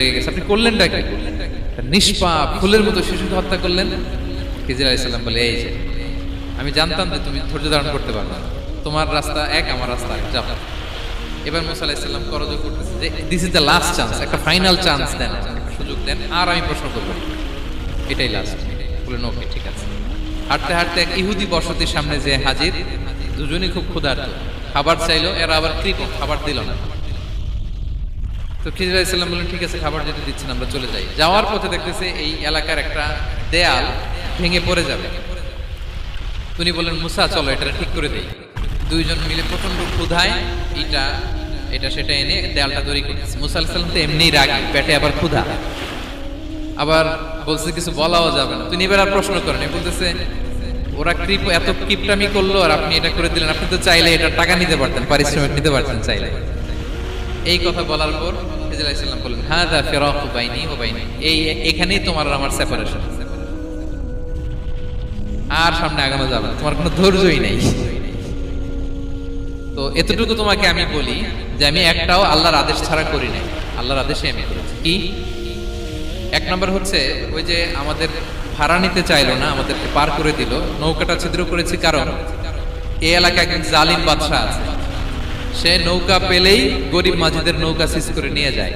আপনি করলেনটা কি? নিষ্পাপ ফুলের মতো শিশুকে হত্যা করলেন। খিজির আলাইহিস সালাম বলে, এই যে আমি জানতাম যে তুমি ধৈর্য ধারণ করতে পারবে না, তোমার রাস্তা এক, আমার রাস্তা এক, যাও। এবার মুসা আলাইহিস সালাম করজোর করতেছে যে this is the last chance, একটা ফাইনাল চান্স দেন, একটা সুযোগ দেন, আর আমি প্রশ্ন করবো, এটাই লাস্ট। বললেন ওকে, ঠিক আছে। হাঁটতে হাঁটতে এক ইহুদি বসতির সামনে যে হাজির, দুজনই খুব ক্ষুধার্ত, খাবার চাইলো, এরা আবার কৃপণ, খাবার দিল না। তো খিজির আলাইহিস সালাম বললেন, ঠিক আছে, খাবার যেতে দিচ্ছেন, আমরা চলে যাই। যাওয়ার পথে দেখতেছে এই এলাকার একটা দেয়াল ভেঙে পড়ে যাবে। তিনি বললেন, মুসা চলো এটা ঠিক করে দেই। দুইজন মিলে প্রচন্ড ক্ষুধায় এটা সেটা এনে দেয়ালটা তৈরি করতেছে। মুসা আলাইহিস সালাম তো এমনিই রাগী, পেটে আবার ক্ষুধা, আবার বলছে কিছু বলাও যাবে না। তিনি এবার আর প্রশ্ন করেন, বলতেছে ওরা এত কিপটামি করলো আর আপনি এটা করে দিলেন, আপনি তো চাইলে এটা টাকা নিতে পারতেন, পারিশ্রমিক নিতে পারতেন চাইলে। এই কথা বলার পর খিজির আলাইহিস সালাম বললেন, হাযা ফিরাকু বাইনি ওয়া বাইনি, এখানেই তোমার আর আমার সেপারেশন, আর সামনে আগানো যাবে না, তোমার কোনো ধৈর্যই নেই। তো এতটুকু তোমাকে আমি বলি যে আমি একটাও আল্লাহর আদেশ ছাড়া করি নাই, আল্লাহর আদেশে আমি করেছি। কি? এক নম্বর হচ্ছে ওই যে আমাদের ভাড়া নিতে চাইলো না, আমাদেরকে পার করে দিল, নৌকাটা ছিদ্র করেছি, কারণ এই এলাকায় একজন জালিম বাদশা আছে, সে নৌকা পেলেই গরিব মাঝিদের নৌকা সিজ করে নিয়ে যায়।